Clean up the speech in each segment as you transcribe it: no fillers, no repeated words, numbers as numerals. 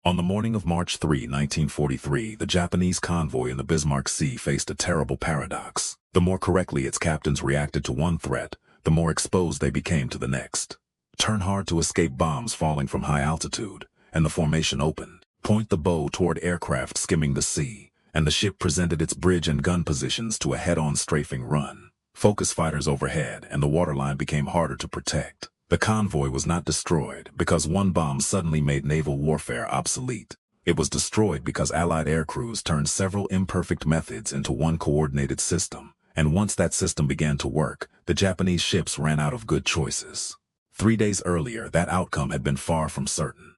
On the morning of March 3, 1943, the Japanese convoy in the Bismarck Sea faced a terrible paradox. The more correctly its captains reacted to one threat, the more exposed they became to the next. Turn hard to escape bombs falling from high altitude, and the formation opened. Point the bow toward aircraft skimming the sea, and the ship presented its bridge and gun positions to a head-on strafing run. Focus fighters overhead, and the waterline became harder to protect. The convoy was not destroyed because one bomb suddenly made naval warfare obsolete. It was destroyed because Allied air crews turned several imperfect methods into one coordinated system, and once that system began to work, the Japanese ships ran out of good choices. 3 days earlier, that outcome had been far from certain.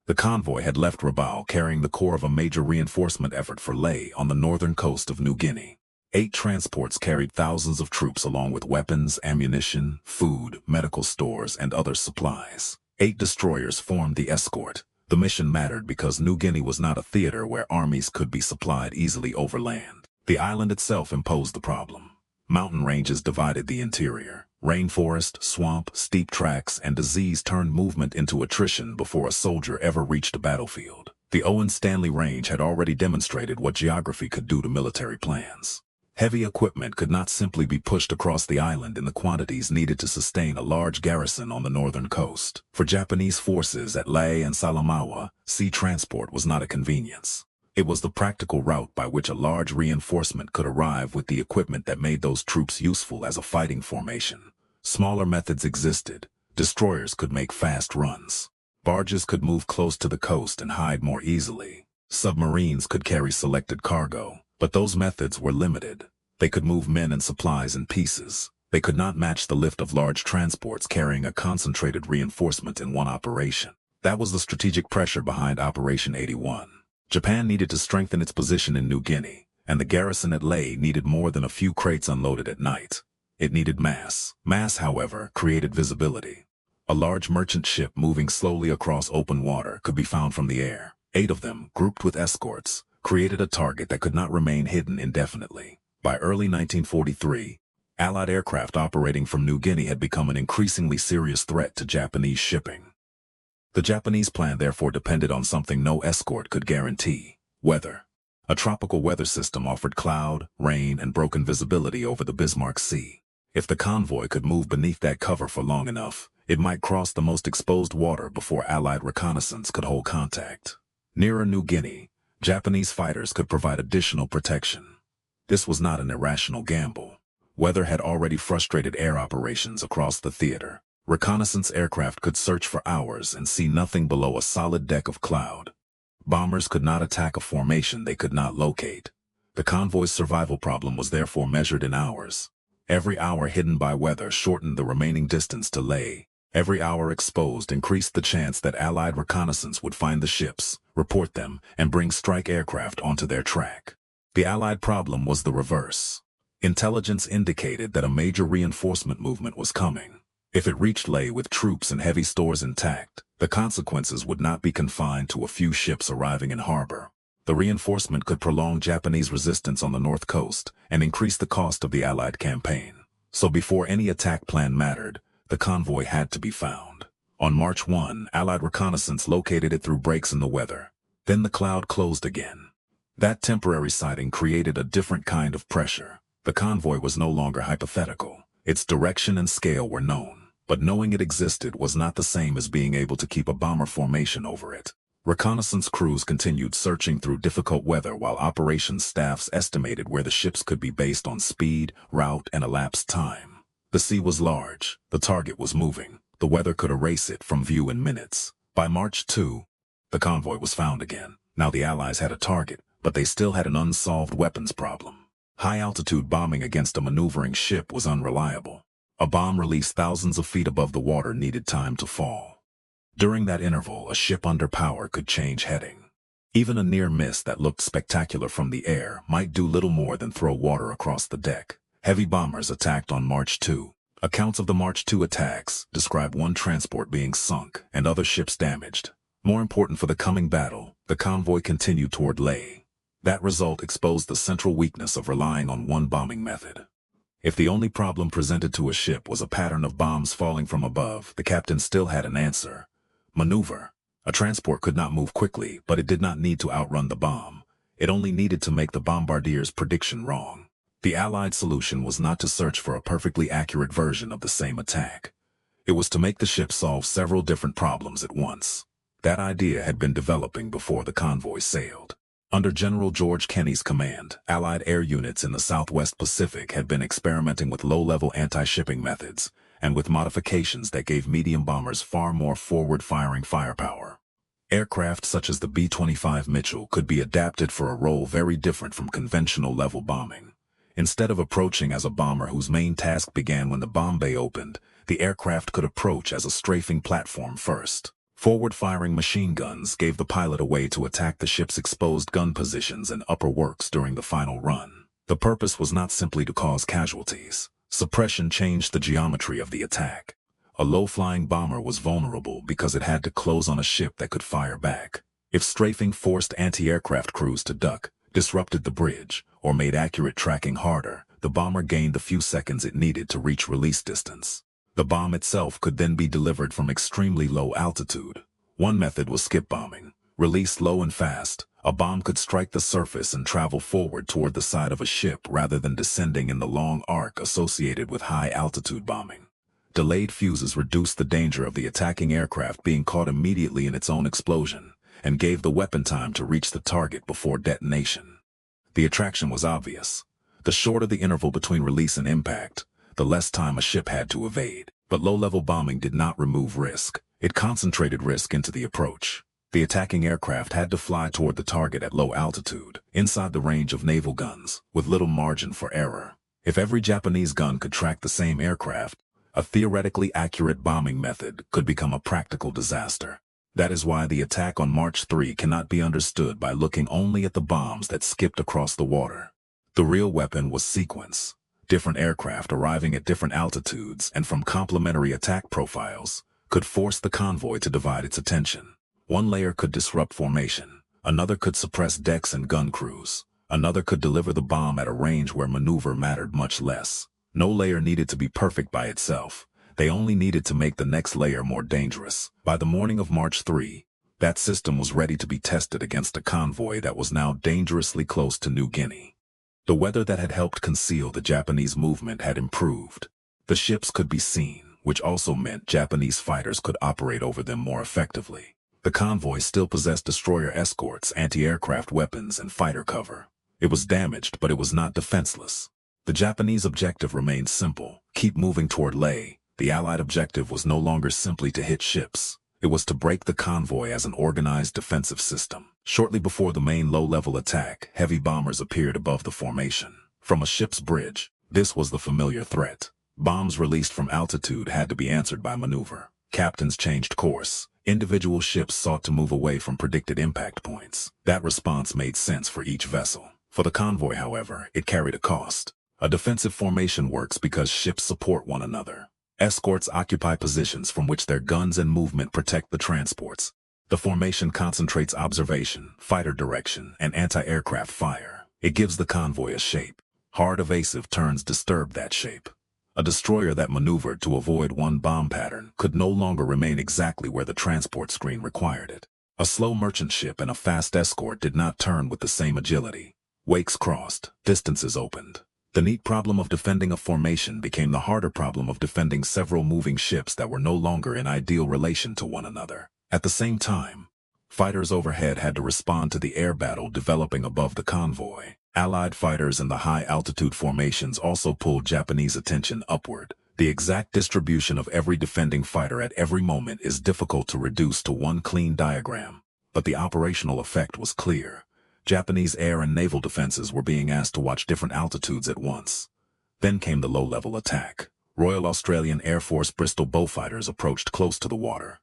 The convoy had left Rabaul carrying the core of a major reinforcement effort for Lae on the northern coast of New Guinea. 8 transports carried thousands of troops along with weapons, ammunition, food, medical stores, and other supplies. 8 destroyers formed the escort. The mission mattered because New Guinea was not a theater where armies could be supplied easily overland. The island itself imposed the problem. Mountain ranges divided the interior. Rainforest, swamp, steep tracks, and disease turned movement into attrition before a soldier ever reached a battlefield. The Owen Stanley Range had already demonstrated what geography could do to military plans. Heavy equipment could not simply be pushed across the island in the quantities needed to sustain a large garrison on the northern coast. For Japanese forces at Lae and Salamaua, sea transport was not a convenience. It was the practical route by which a large reinforcement could arrive with the equipment that made those troops useful as a fighting formation. Smaller methods existed. Destroyers could make fast runs. Barges could move close to the coast and hide more easily. Submarines could carry selected cargo. But those methods were limited. They could move men and supplies in pieces. They could not match the lift of large transports carrying a concentrated reinforcement in one operation. That was the strategic pressure behind Operation 81. Japan needed to strengthen its position in New Guinea, and the garrison at Lae needed more than a few crates unloaded at night. It needed mass. Mass, however, created visibility. A large merchant ship moving slowly across open water could be found from the air. 8 of them, grouped with escorts, created a target that could not remain hidden indefinitely. By early 1943, Allied aircraft operating from New Guinea had become an increasingly serious threat to Japanese shipping. The Japanese plan therefore depended on something no escort could guarantee: weather. A tropical weather system offered cloud, rain, and broken visibility over the Bismarck Sea. If the convoy could move beneath that cover for long enough, it might cross the most exposed water before Allied reconnaissance could hold contact. Nearer New Guinea, Japanese fighters could provide additional protection. This was not an irrational gamble. Weather had already frustrated air operations across the theater. Reconnaissance aircraft could search for hours and see nothing below a solid deck of cloud. Bombers could not attack a formation they could not locate. The convoy's survival problem was therefore measured in hours. Every hour hidden by weather shortened the remaining distance to Lae. Every hour exposed increased the chance that Allied reconnaissance would find the ships, report them, and bring strike aircraft onto their track. The Allied problem was the reverse. Intelligence indicated that a major reinforcement movement was coming. If it reached Lae with troops and heavy stores intact, the consequences would not be confined to a few ships arriving in harbor. The reinforcement could prolong Japanese resistance on the north coast and increase the cost of the Allied campaign. So before any attack plan mattered, the convoy had to be found. On March 1, Allied reconnaissance located it through breaks in the weather. Then the cloud closed again. That temporary sighting created a different kind of pressure. The convoy was no longer hypothetical. Its direction and scale were known. But knowing it existed was not the same as being able to keep a bomber formation over it. Reconnaissance crews continued searching through difficult weather while operations staffs estimated where the ships could be based on speed, route, and elapsed time. The sea was large. The target was moving. The weather could erase it from view in minutes. By March 2, the convoy was found again. Now the Allies had a target, but they still had an unsolved weapons problem. High-altitude bombing against a maneuvering ship was unreliable. A bomb released thousands of feet above the water needed time to fall. During that interval, a ship under power could change heading. Even a near miss that looked spectacular from the air might do little more than throw water across the deck. Heavy bombers attacked on March 2. Accounts of the March 2 attacks describe one transport being sunk and other ships damaged. More important for the coming battle, the convoy continued toward Lae. That result exposed the central weakness of relying on one bombing method. If the only problem presented to a ship was a pattern of bombs falling from above, the captain still had an answer: maneuver. A transport could not move quickly, but it did not need to outrun the bomb. It only needed to make the bombardier's prediction wrong. The Allied solution was not to search for a perfectly accurate version of the same attack. It was to make the ship solve several different problems at once. That idea had been developing before the convoy sailed. Under General George Kenny's command, Allied air units in the Southwest Pacific had been experimenting with low-level anti-shipping methods, and with modifications that gave medium bombers far more forward-firing firepower. Aircraft such as the B-25 Mitchell could be adapted for a role very different from conventional level bombing. Instead of approaching as a bomber whose main task began when the bomb bay opened, the aircraft could approach as a strafing platform first. Forward-firing machine guns gave the pilot a way to attack the ship's exposed gun positions and upper works during the final run. The purpose was not simply to cause casualties. Suppression changed the geometry of the attack. A low-flying bomber was vulnerable because it had to close on a ship that could fire back. If strafing forced anti-aircraft crews to duck, disrupted the bridge, or made accurate tracking harder, the bomber gained the few seconds it needed to reach release distance. The bomb itself could then be delivered from extremely low altitude. One method was skip bombing. Released low and fast, a bomb could strike the surface and travel forward toward the side of a ship rather than descending in the long arc associated with high-altitude bombing. Delayed fuses reduced the danger of the attacking aircraft being caught immediately in its own explosion, and gave the weapon time to reach the target before detonation. The attraction was obvious. The shorter the interval between release and impact, the less time a ship had to evade. But low-level bombing did not remove risk. It concentrated risk into the approach. The attacking aircraft had to fly toward the target at low altitude, inside the range of naval guns, with little margin for error. If every Japanese gun could track the same aircraft, a theoretically accurate bombing method could become a practical disaster. That is why the attack on March 3 cannot be understood by looking only at the bombs that skipped across the water. The real weapon was sequence. Different aircraft arriving at different altitudes and from complementary attack profiles could force the convoy to divide its attention. One layer could disrupt formation, another could suppress decks and gun crews, another could deliver the bomb at a range where maneuver mattered much less. No layer needed to be perfect by itself. They only needed to make the next layer more dangerous. By the morning of March 3, that system was ready to be tested against a convoy that was now dangerously close to New Guinea. The weather that had helped conceal the Japanese movement had improved. The ships could be seen, which also meant Japanese fighters could operate over them more effectively. The convoy still possessed destroyer escorts, anti-aircraft weapons, and fighter cover. It was damaged, but it was not defenseless. The Japanese objective remained simple: keep moving toward Leh. The Allied objective was no longer simply to hit ships. It was to break the convoy as an organized defensive system. Shortly before the main low-level attack, heavy bombers appeared above the formation. From a ship's bridge, this was the familiar threat. Bombs released from altitude had to be answered by maneuver. Captains changed course. Individual ships sought to move away from predicted impact points. That response made sense for each vessel. For the convoy, however, it carried a cost. A defensive formation works because ships support one another. Escorts occupy positions from which their guns and movement protect the transports. The formation concentrates observation, fighter direction, and anti-aircraft fire. It gives the convoy a shape. Hard evasive turns disturb that shape. A destroyer that maneuvered to avoid one bomb pattern could no longer remain exactly where the transport screen required it. A slow merchant ship and a fast escort did not turn with the same agility. Wakes crossed, distances opened. The neat problem of defending a formation became the harder problem of defending several moving ships that were no longer in ideal relation to one another. At the same time, fighters overhead had to respond to the air battle developing above the convoy. Allied fighters in the high-altitude formations also pulled Japanese attention upward. The exact distribution of every defending fighter at every moment is difficult to reduce to one clean diagram, but the operational effect was clear. Japanese air and naval defenses were being asked to watch different altitudes at once. Then came the low-level attack. Royal Australian Air Force Bristol Beaufighters approached close to the water.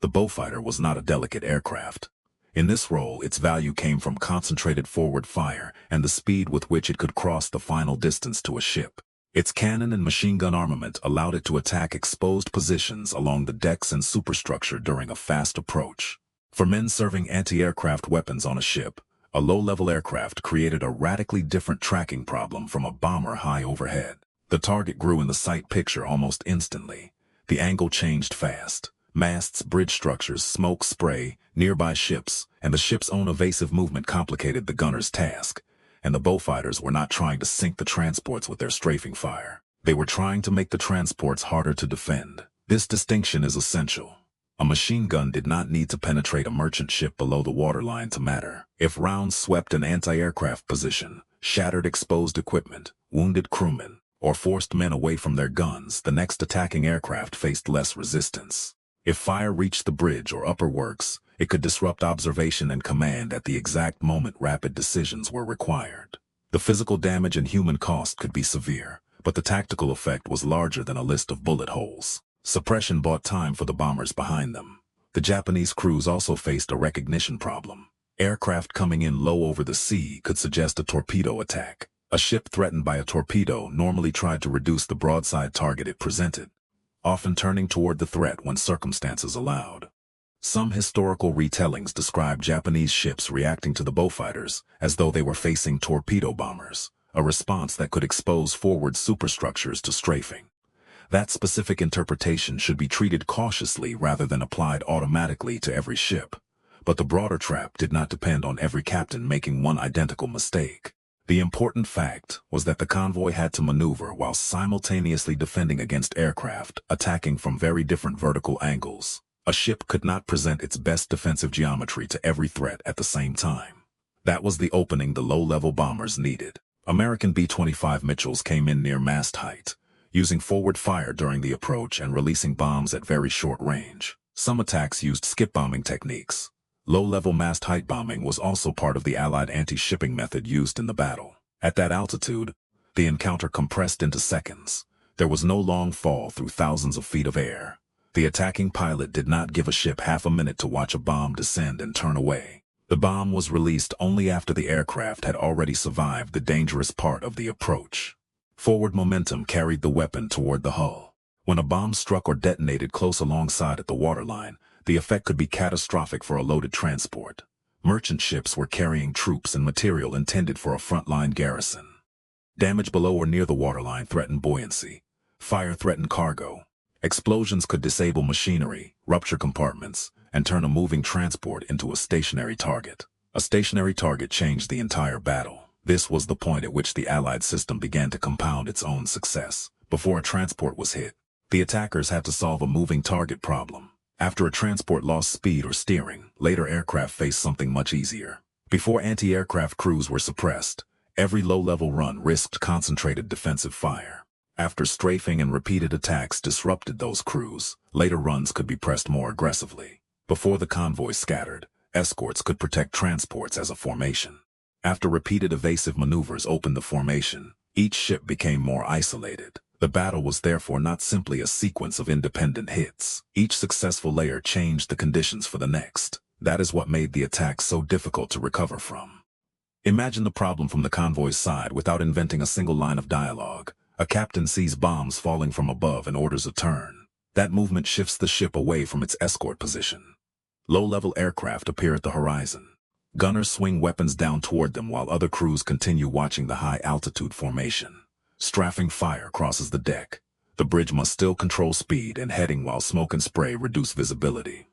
The Beaufighter was not a delicate aircraft. In this role, its value came from concentrated forward fire and the speed with which it could cross the final distance to a ship. Its cannon and machine gun armament allowed it to attack exposed positions along the decks and superstructure during a fast approach. For men serving anti-aircraft weapons on a ship, a low-level aircraft created a radically different tracking problem from a bomber high overhead. The target grew in the sight picture almost instantly. The angle changed fast. Masts, bridge structures, smoke, spray, nearby ships, and the ship's own evasive movement complicated the gunner's task, and the bullfighters were not trying to sink the transports with their strafing fire. They were trying to make the transports harder to defend. This distinction is essential. A machine gun did not need to penetrate a merchant ship below the waterline to matter. If rounds swept an anti-aircraft position, shattered exposed equipment, wounded crewmen, or forced men away from their guns, the next attacking aircraft faced less resistance. If fire reached the bridge or upper works, it could disrupt observation and command at the exact moment rapid decisions were required. The physical damage and human cost could be severe, but the tactical effect was larger than a list of bullet holes. Suppression bought time for the bombers behind them. The Japanese crews also faced a recognition problem. Aircraft coming in low over the sea could suggest a torpedo attack. A ship threatened by a torpedo normally tried to reduce the broadside target it presented, often turning toward the threat when circumstances allowed. Some historical retellings describe Japanese ships reacting to the bullfighters as though they were facing torpedo bombers, a response that could expose forward superstructures to strafing. That specific interpretation should be treated cautiously rather than applied automatically to every ship. But the broader trap did not depend on every captain making one identical mistake. The important fact was that the convoy had to maneuver while simultaneously defending against aircraft attacking from very different vertical angles. A ship could not present its best defensive geometry to every threat at the same time. That was the opening the low-level bombers needed. American B-25 Mitchells came in near mast height, using forward fire during the approach and releasing bombs at very short range. Some attacks used skip bombing techniques. Low-level mast height bombing was also part of the Allied anti-shipping method used in the battle. At that altitude, the encounter compressed into seconds. There was no long fall through thousands of feet of air. The attacking pilot did not give a ship half a minute to watch a bomb descend and turn away. The bomb was released only after the aircraft had already survived the dangerous part of the approach. Forward momentum carried the weapon toward the hull. When a bomb struck or detonated close alongside at the waterline, the effect could be catastrophic for a loaded transport. Merchant ships were carrying troops and material intended for a frontline garrison. Damage below or near the waterline threatened buoyancy. Fire threatened cargo. Explosions could disable machinery, rupture compartments, and turn a moving transport into a stationary target. A stationary target changed the entire battle. This was the point at which the Allied system began to compound its own success. Before a transport was hit, the attackers had to solve a moving target problem. After a transport lost speed or steering, later aircraft faced something much easier. Before anti-aircraft crews were suppressed, every low-level run risked concentrated defensive fire. After strafing and repeated attacks disrupted those crews, later runs could be pressed more aggressively. Before the convoy scattered, escorts could protect transports as a formation. After repeated evasive maneuvers opened the formation, each ship became more isolated. The battle was therefore not simply a sequence of independent hits. Each successful layer changed the conditions for the next. That is what made the attack so difficult to recover from. Imagine the problem from the convoy's side without inventing a single line of dialogue. A captain sees bombs falling from above and orders a turn. That movement shifts the ship away from its escort position. Low-level aircraft appear at the horizon. Gunners swing weapons down toward them while other crews continue watching the high-altitude formation. Strafing fire crosses the deck. The bridge must still control speed and heading while smoke and spray reduce visibility.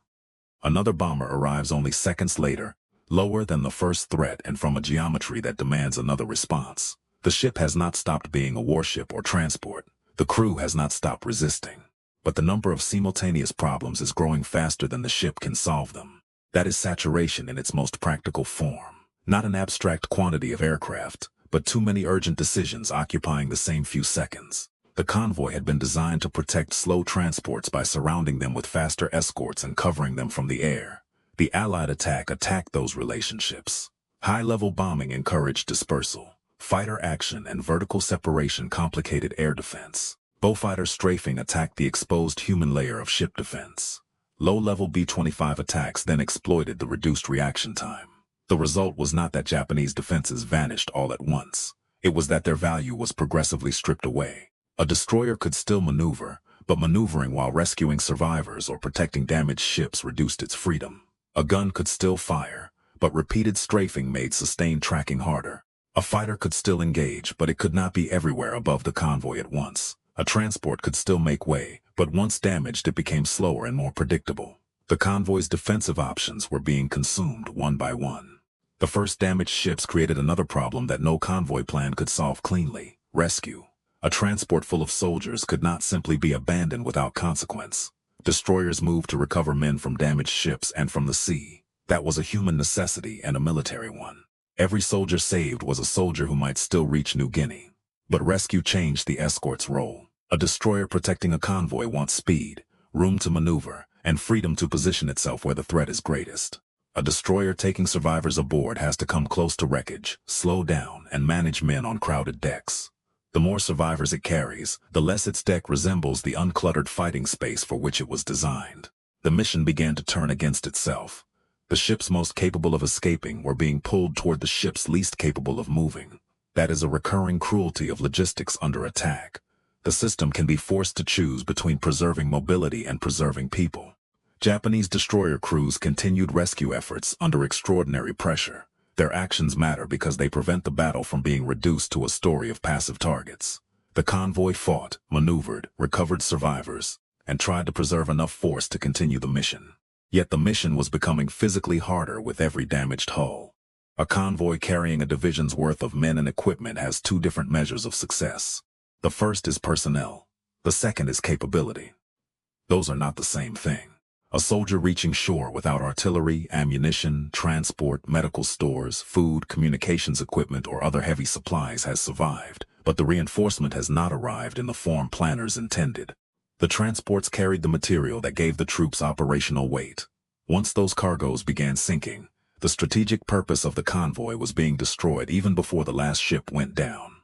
Another bomber arrives only seconds later, lower than the first threat and from a geometry that demands another response. The ship has not stopped being a warship or transport. The crew has not stopped resisting. But the number of simultaneous problems is growing faster than the ship can solve them. That is saturation in its most practical form. Not an abstract quantity of aircraft, but too many urgent decisions occupying the same few seconds. The convoy had been designed to protect slow transports by surrounding them with faster escorts and covering them from the air. The Allied attack attacked those relationships. High-level bombing encouraged dispersal. Fighter action and vertical separation complicated air defense. Bullfighter strafing attacked the exposed human layer of ship defense. Low-level B-25 attacks then exploited the reduced reaction time. The result was not that Japanese defenses vanished all at once. It was that their value was progressively stripped away. A destroyer could still maneuver, but maneuvering while rescuing survivors or protecting damaged ships reduced its freedom. A gun could still fire, but repeated strafing made sustained tracking harder. A fighter could still engage, but it could not be everywhere above the convoy at once. A transport could still make way, But once damaged, it became slower and more predictable. The convoy's defensive options were being consumed one by one. The first damaged ships created another problem that no convoy plan could solve cleanly: rescue. A transport full of soldiers could not simply be abandoned without consequence. Destroyers moved to recover men from damaged ships and from the sea. That was a human necessity and a military one. Every soldier saved was a soldier who might still reach New Guinea. But rescue changed the escort's role. A destroyer protecting a convoy wants speed, room to maneuver, and freedom to position itself where the threat is greatest. A destroyer taking survivors aboard has to come close to wreckage, slow down, and manage men on crowded decks. The more survivors it carries, the less its deck resembles the uncluttered fighting space for which it was designed. The mission began to turn against itself. The ships most capable of escaping were being pulled toward the ships least capable of moving. That is a recurring cruelty of logistics under attack. The system can be forced to choose between preserving mobility and preserving people. Japanese destroyer crews continued rescue efforts under extraordinary pressure. Their actions matter because they prevent the battle from being reduced to a story of passive targets. The convoy fought, maneuvered, recovered survivors, and tried to preserve enough force to continue the mission. Yet the mission was becoming physically harder with every damaged hull. A convoy carrying a division's worth of men and equipment has two different measures of success. The first is personnel. The second is capability. Those are not the same thing. A soldier reaching shore without artillery, ammunition, transport, medical stores, food, communications equipment, or other heavy supplies has survived, but the reinforcement has not arrived in the form planners intended. The transports carried the material that gave the troops operational weight. Once those cargoes began sinking, the strategic purpose of the convoy was being destroyed even before the last ship went down.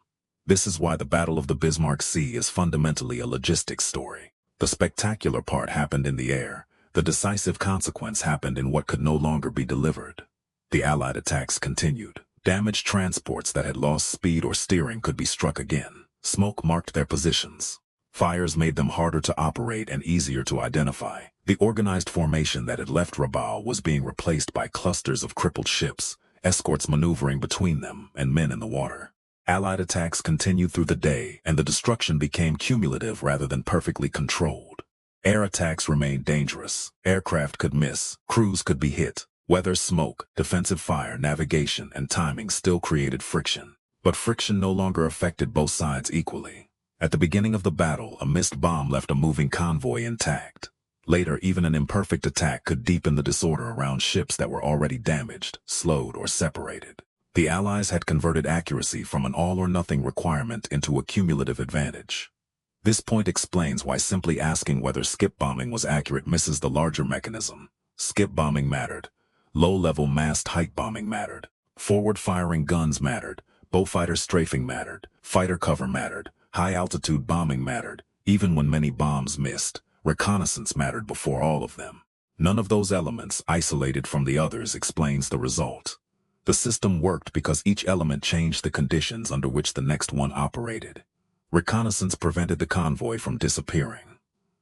This is why the Battle of the Bismarck Sea is fundamentally a logistics story. The spectacular part happened in the air. The decisive consequence happened in what could no longer be delivered. The Allied attacks continued. Damaged transports that had lost speed or steering could be struck again. Smoke marked their positions. Fires made them harder to operate and easier to identify. The organized formation that had left Rabaul was being replaced by clusters of crippled ships, escorts maneuvering between them, and men in the water. Allied attacks continued through the day, and the destruction became cumulative rather than perfectly controlled. Air attacks remained dangerous. Aircraft could miss, crews could be hit. Weather, smoke, defensive fire, navigation, and timing still created friction. But friction no longer affected both sides equally. At the beginning of the battle, a missed bomb left a moving convoy intact. Later, even an imperfect attack could deepen the disorder around ships that were already damaged, slowed, or separated. The Allies had converted accuracy from an all-or-nothing requirement into a cumulative advantage. This point explains why simply asking whether skip bombing was accurate misses the larger mechanism. Skip bombing mattered. Low-level massed height bombing mattered. Forward-firing guns mattered. Beaufighter strafing mattered. Fighter cover mattered. High-altitude bombing mattered. Even when many bombs missed, reconnaissance mattered before all of them. None of those elements, isolated from the others, explains the result. The system worked because each element changed the conditions under which the next one operated. Reconnaissance prevented the convoy from disappearing.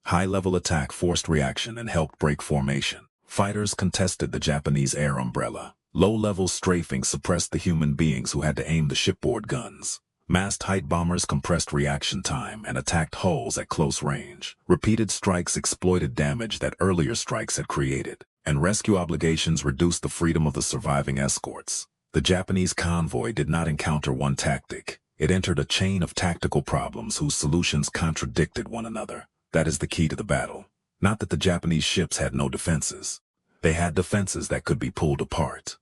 High-level attack forced reaction and helped break formation. Fighters contested the Japanese air umbrella. Low-level strafing suppressed the human beings who had to aim the shipboard guns. Massed height bombers compressed reaction time and attacked hulls at close range. Repeated strikes exploited damage that earlier strikes had created, and rescue obligations reduced the freedom of the surviving escorts. The Japanese convoy did not encounter one tactic. It entered a chain of tactical problems whose solutions contradicted one another. That is the key to the battle. Not that the Japanese ships had no defenses. They had defenses that could be pulled apart.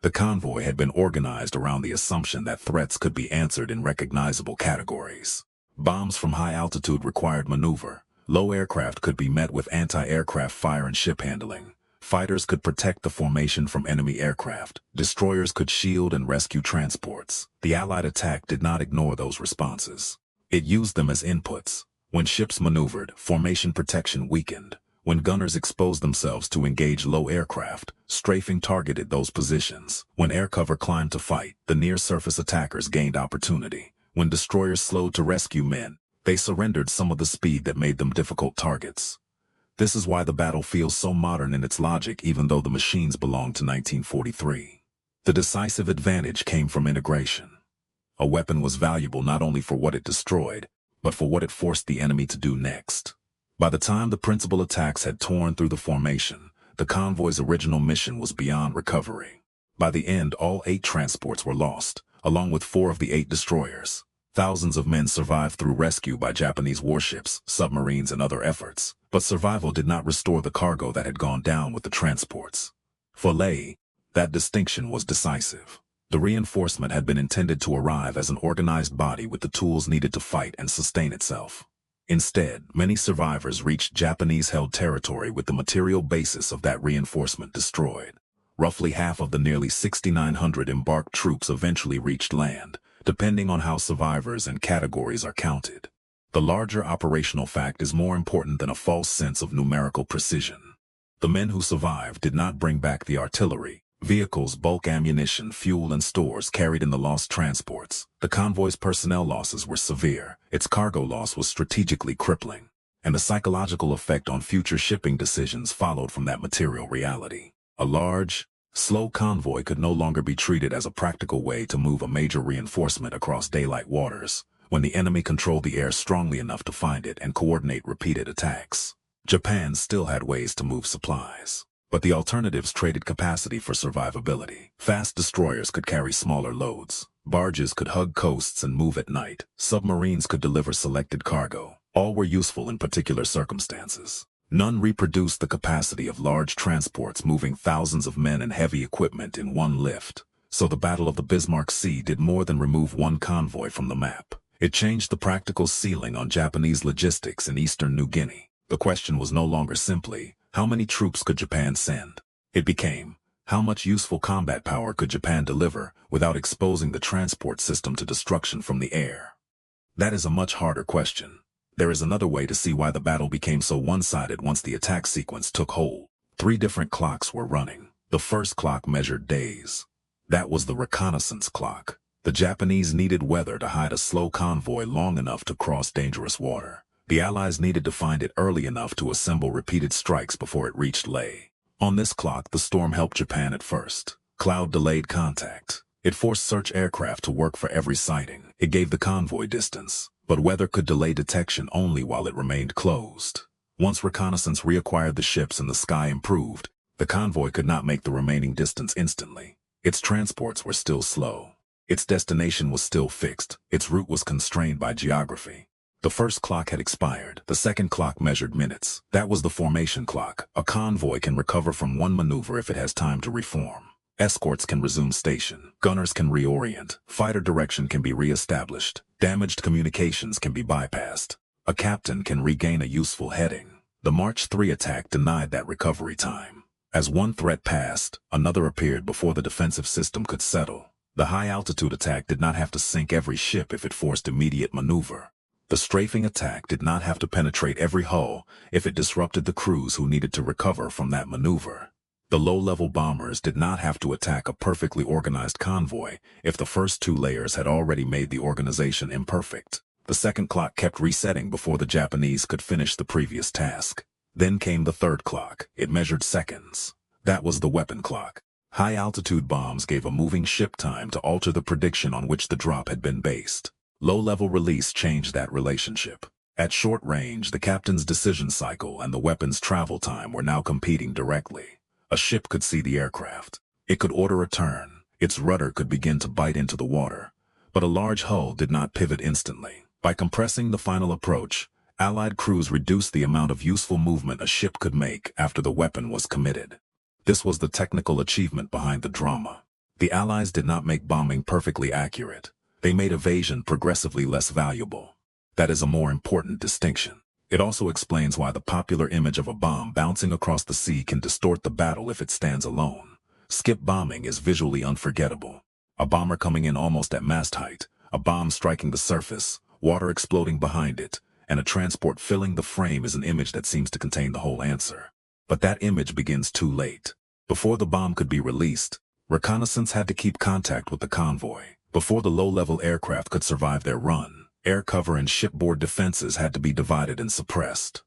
The convoy had been organized around the assumption that threats could be answered in recognizable categories. Bombs from high altitude required maneuver. Low aircraft could be met with anti-aircraft fire and ship handling. Fighters could protect the formation from enemy aircraft. Destroyers could shield and rescue transports. The Allied attack did not ignore those responses. It used them as inputs. When ships maneuvered, formation protection weakened. When gunners exposed themselves to engage low aircraft, strafing targeted those positions. When air cover climbed to fight, the near-surface attackers gained opportunity. When destroyers slowed to rescue men, they surrendered some of the speed that made them difficult targets. This is why the battle feels so modern in its logic even though the machines belong to 1943. The decisive advantage came from integration. A weapon was valuable not only for what it destroyed, but for what it forced the enemy to do next. By the time the principal attacks had torn through the formation, the convoy's original mission was beyond recovery. By the end, all 8 transports were lost, along with 4 of the 8 destroyers. Thousands of men survived through rescue by Japanese warships, submarines, and other efforts, but survival did not restore the cargo that had gone down with the transports. For Lei, that distinction was decisive. The reinforcement had been intended to arrive as an organized body with the tools needed to fight and sustain itself. Instead, many survivors reached Japanese-held territory with the material basis of that reinforcement destroyed. Roughly half of the nearly 6,900 embarked troops eventually reached land, depending on how survivors and categories are counted. The larger operational fact is more important than a false sense of numerical precision. The men who survived did not bring back the artillery, vehicles, bulk ammunition, fuel, and stores carried in the lost transports. The convoy's personnel losses were severe, its cargo loss was strategically crippling, and the psychological effect on future shipping decisions followed from that material reality. A large, slow convoy could no longer be treated as a practical way to move a major reinforcement across daylight waters, when the enemy controlled the air strongly enough to find it and coordinate repeated attacks. Japan still had ways to move supplies, but the alternatives traded capacity for survivability. Fast destroyers could carry smaller loads, barges could hug coasts and move at night, submarines could deliver selected cargo. All were useful in particular circumstances. None reproduced the capacity of large transports moving thousands of men and heavy equipment in one lift. So the Battle of the Bismarck Sea did more than remove one convoy from the map. It changed the practical ceiling on Japanese logistics in eastern New Guinea. The question was no longer simply, how many troops could Japan send? It became, how much useful combat power could Japan deliver without exposing the transport system to destruction from the air? That is a much harder question. There is another way to see why the battle became so one-sided once the attack sequence took hold. 3 different clocks were running. The first clock measured days. That was the reconnaissance clock. The Japanese needed weather to hide a slow convoy long enough to cross dangerous water. The Allies needed to find it early enough to assemble repeated strikes before it reached Lei. On this clock, the storm helped Japan at first. Cloud delayed contact. It forced search aircraft to work for every sighting. It gave the convoy distance. But weather could delay detection only while it remained closed. Once reconnaissance reacquired the ships and the sky improved, the convoy could not make the remaining distance instantly. Its transports were still slow. Its destination was still fixed. Its route was constrained by geography. The first clock had expired. The second clock measured minutes. That was the formation clock. A convoy can recover from one maneuver if it has time to reform. Escorts can resume station. Gunners can reorient. Fighter direction can be re-established. Damaged communications can be bypassed. A captain can regain a useful heading. The March 3 attack denied that recovery time. As one threat passed, another appeared before the defensive system could settle. The high-altitude attack did not have to sink every ship if it forced immediate maneuver. The strafing attack did not have to penetrate every hull if it disrupted the crews who needed to recover from that maneuver. The low-level bombers did not have to attack a perfectly organized convoy if the first 2 layers had already made the organization imperfect. The second clock kept resetting before the Japanese could finish the previous task. Then came the third clock. It measured seconds. That was the weapon clock. High-altitude bombs gave a moving ship time to alter the prediction on which the drop had been based. Low-level release changed that relationship. At short range, the captain's decision cycle and the weapon's travel time were now competing directly. A ship could see the aircraft. It could order a turn. Its rudder could begin to bite into the water. But a large hull did not pivot instantly. By compressing the final approach, Allied crews reduced the amount of useful movement a ship could make after the weapon was committed. This was the technical achievement behind the drama. The Allies did not make bombing perfectly accurate. They made evasion progressively less valuable. That is a more important distinction. It also explains why the popular image of a bomb bouncing across the sea can distort the battle if it stands alone. Skip bombing is visually unforgettable. A bomber coming in almost at mast height, a bomb striking the surface, water exploding behind it, and a transport filling the frame is an image that seems to contain the whole answer. But that image begins too late. Before the bomb could be released, reconnaissance had to keep contact with the convoy. Before the low-level aircraft could survive their run, air cover and shipboard defenses had to be divided and suppressed.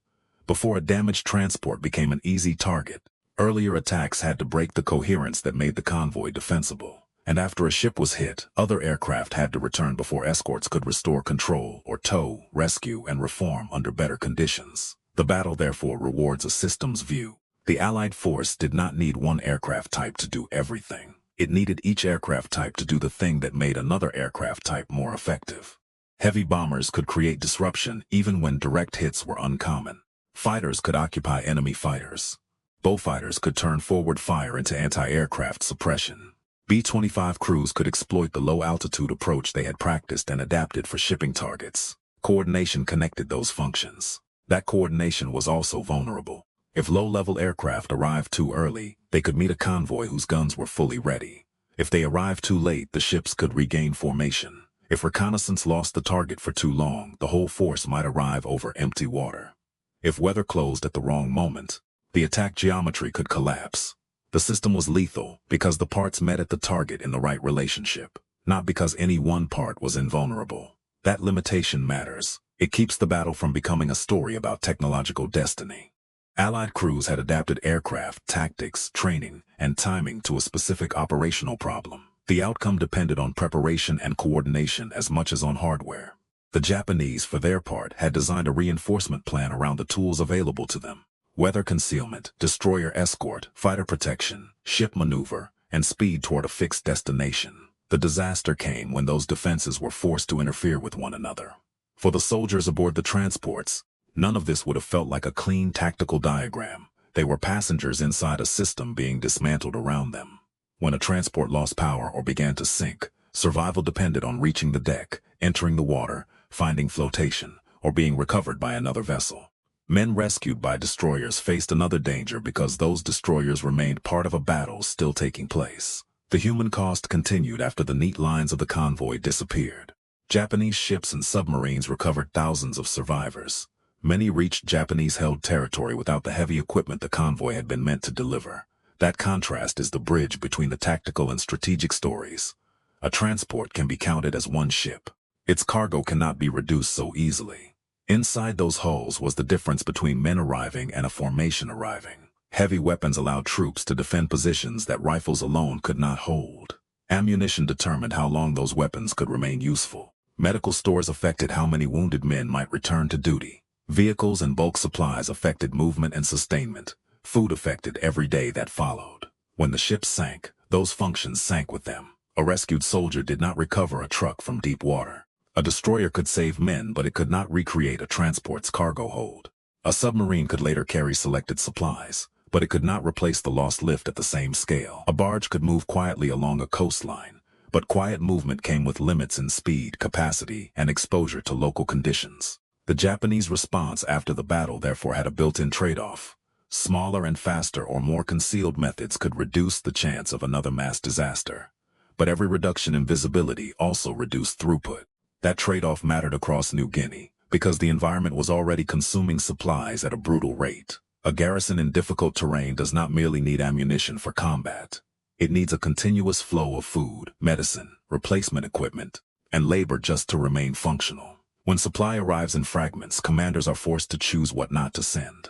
Before a damaged transport became an easy target, earlier attacks had to break the coherence that made the convoy defensible. And after a ship was hit, other aircraft had to return before escorts could restore control or tow, rescue, and reform under better conditions. The battle therefore rewards a systems view. The Allied force did not need one aircraft type to do everything. It needed each aircraft type to do the thing that made another aircraft type more effective. Heavy bombers could create disruption even when direct hits were uncommon. Fighters could occupy enemy fighters. Bullfighters could turn forward fire into anti-aircraft suppression. B-25 crews could exploit the low-altitude approach they had practiced and adapted for shipping targets. Coordination connected those functions. That coordination was also vulnerable. If low-level aircraft arrived too early, they could meet a convoy whose guns were fully ready. If they arrived too late, the ships could regain formation. If reconnaissance lost the target for too long, the whole force might arrive over empty water. If weather closed at the wrong moment, the attack geometry could collapse. The system was lethal because the parts met at the target in the right relationship, not because any one part was invulnerable. That limitation matters. It keeps the battle from becoming a story about technological destiny. Allied crews had adapted aircraft, tactics, training, and timing to a specific operational problem. The outcome depended on preparation and coordination as much as on hardware. The Japanese, for their part, had designed a reinforcement plan around the tools available to them. Weather concealment, destroyer escort, fighter protection, ship maneuver, and speed toward a fixed destination. The disaster came when those defenses were forced to interfere with one another. For the soldiers aboard the transports, none of this would have felt like a clean tactical diagram. They were passengers inside a system being dismantled around them. When a transport lost power or began to sink, survival depended on reaching the deck, entering the water, finding flotation, or being recovered by another vessel. Men rescued by destroyers faced another danger because those destroyers remained part of a battle still taking place. The human cost continued after the neat lines of the convoy disappeared. Japanese ships and submarines recovered thousands of survivors. Many reached Japanese-held territory without the heavy equipment the convoy had been meant to deliver. That contrast is the bridge between the tactical and strategic stories. A transport can be counted as one ship. Its cargo cannot be reduced so easily. Inside those hulls was the difference between men arriving and a formation arriving. Heavy weapons allowed troops to defend positions that rifles alone could not hold. Ammunition determined how long those weapons could remain useful. Medical stores affected how many wounded men might return to duty. Vehicles and bulk supplies affected movement and sustainment. Food affected every day that followed. When the ships sank, those functions sank with them. A rescued soldier did not recover a truck from deep water. A destroyer could save men, but it could not recreate a transport's cargo hold. A submarine could later carry selected supplies, but it could not replace the lost lift at the same scale. A barge could move quietly along a coastline, but quiet movement came with limits in speed, capacity, and exposure to local conditions. The Japanese response after the battle therefore had a built-in trade-off. Smaller and faster or more concealed methods could reduce the chance of another mass disaster. But every reduction in visibility also reduced throughput. That trade-off mattered across New Guinea, because the environment was already consuming supplies at a brutal rate. A garrison in difficult terrain does not merely need ammunition for combat. It needs a continuous flow of food, medicine, replacement equipment, and labor just to remain functional. When supply arrives in fragments, commanders are forced to choose what not to send.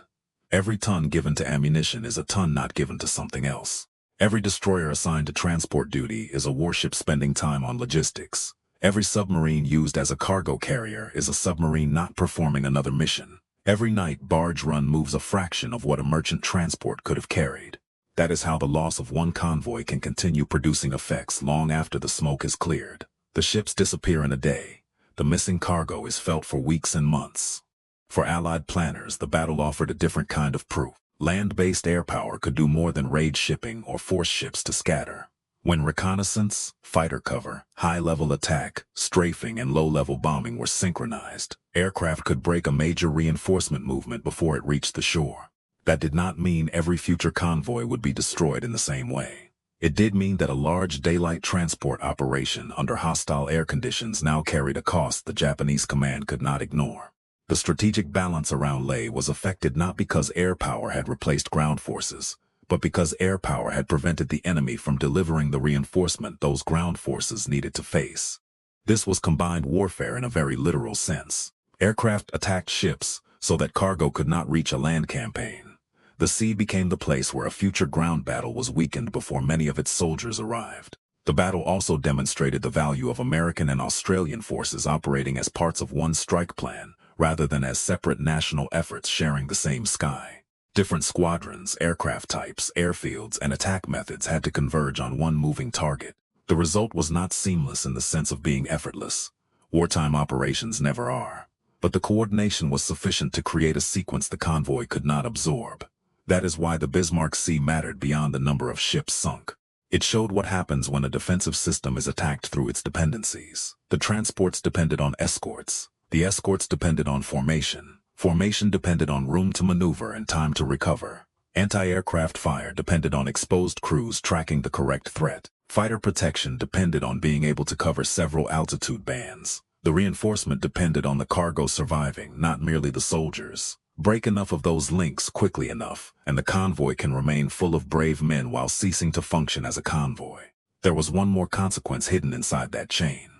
Every ton given to ammunition is a ton not given to something else. Every destroyer assigned to transport duty is a warship spending time on logistics. Every submarine used as a cargo carrier is a submarine not performing another mission. Every night barge run moves a fraction of what a merchant transport could have carried. That is how the loss of one convoy can continue producing effects long after the smoke is cleared. The ships disappear in a day. The missing cargo is felt for weeks and months. For Allied planners, the battle offered a different kind of proof. Land-based air power could do more than raid shipping or force ships to scatter. When reconnaissance, fighter cover, high-level attack, strafing, and low-level bombing were synchronized, aircraft could break a major reinforcement movement before it reached the shore. That did not mean every future convoy would be destroyed in the same way. It did mean that a large daylight transport operation under hostile air conditions now carried a cost the Japanese command could not ignore. The strategic balance around Leh was affected not because air power had replaced ground forces, but because air power had prevented the enemy from delivering the reinforcement those ground forces needed to face. This was combined warfare in a very literal sense. Aircraft attacked ships so that cargo could not reach a land campaign. The sea became the place where a future ground battle was weakened before many of its soldiers arrived. The battle also demonstrated the value of American and Australian forces operating as parts of one strike plan, rather than as separate national efforts sharing the same sky. Different squadrons, aircraft types, airfields, and attack methods had to converge on one moving target. The result was not seamless in the sense of being effortless. Wartime operations never are. But the coordination was sufficient to create a sequence the convoy could not absorb. That is why the Bismarck Sea mattered beyond the number of ships sunk. It showed what happens when a defensive system is attacked through its dependencies. The transports depended on escorts. The escorts depended on formation. Formation depended on room to maneuver and time to recover. Anti-aircraft fire depended on exposed crews tracking the correct threat. Fighter protection depended on being able to cover several altitude bands. The reinforcement depended on the cargo surviving, not merely the soldiers. Break enough of those links quickly enough, and the convoy can remain full of brave men while ceasing to function as a convoy. There was one more consequence hidden inside that chain.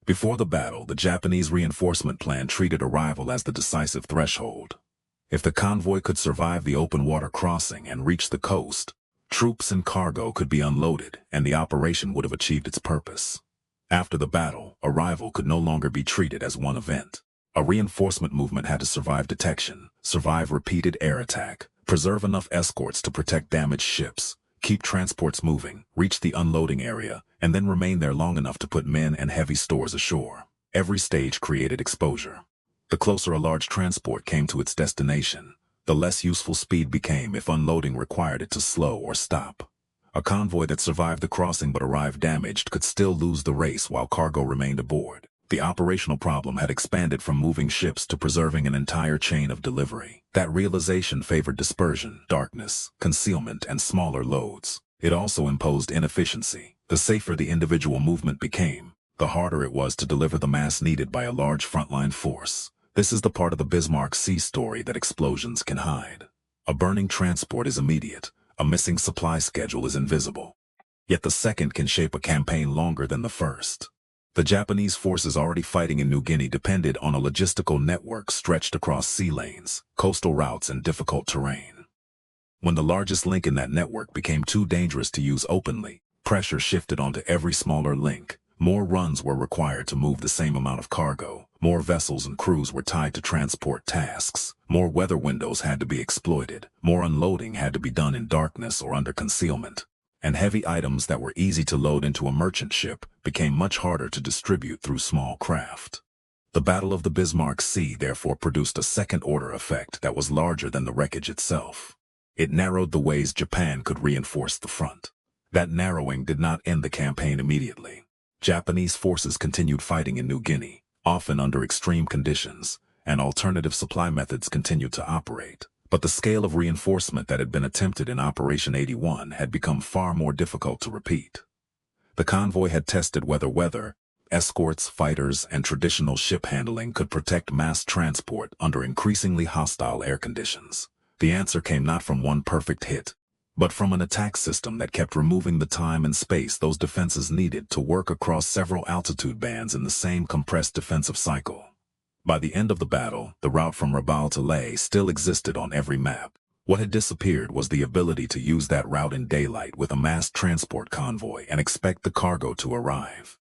Before the battle, the Japanese reinforcement plan treated arrival as the decisive threshold. If the convoy could survive the open water crossing and reach the coast, troops and cargo could be unloaded, and the operation would have achieved its purpose. After the battle, arrival could no longer be treated as one event. A reinforcement movement had to survive detection, survive repeated air attack, preserve enough escorts to protect damaged ships, keep transports moving, reach the unloading area, and then remain there long enough to put men and heavy stores ashore. Every stage created exposure. The closer a large transport came to its destination, the less useful speed became if unloading required it to slow or stop. A convoy that survived the crossing but arrived damaged could still lose the race while cargo remained aboard. The operational problem had expanded from moving ships to preserving an entire chain of delivery. That realization favored dispersion, darkness, concealment, and smaller loads. It also imposed inefficiency. The safer the individual movement became, the harder it was to deliver the mass needed by a large frontline force. This is the part of the Bismarck Sea story that explosions can hide. A burning transport is immediate. A missing supply schedule is invisible. Yet the second can shape a campaign longer than the first. The Japanese forces already fighting in New Guinea depended on a logistical network stretched across sea lanes, coastal routes, and difficult terrain. When the largest link in that network became too dangerous to use openly, pressure shifted onto every smaller link. More runs were required to move the same amount of cargo. More vessels and crews were tied to transport tasks. More weather windows had to be exploited. More unloading had to be done in darkness or under concealment. And heavy items that were easy to load into a merchant ship became much harder to distribute through small craft. The Battle of the Bismarck Sea therefore produced a second-order effect that was larger than the wreckage itself. It narrowed the ways Japan could reinforce the front. That narrowing did not end the campaign immediately. Japanese forces continued fighting in New Guinea, often under extreme conditions, and alternative supply methods continued to operate. But the scale of reinforcement that had been attempted in Operation 81 had become far more difficult to repeat. The convoy had tested whether weather, escorts, fighters, and traditional ship handling could protect mass transport under increasingly hostile air conditions. The answer came not from one perfect hit, but from an attack system that kept removing the time and space those defenses needed to work across several altitude bands in the same compressed defensive cycle. By the end of the battle, the route from Rabaul to Leh still existed on every map. What had disappeared was the ability to use that route in daylight with a mass transport convoy and expect the cargo to arrive.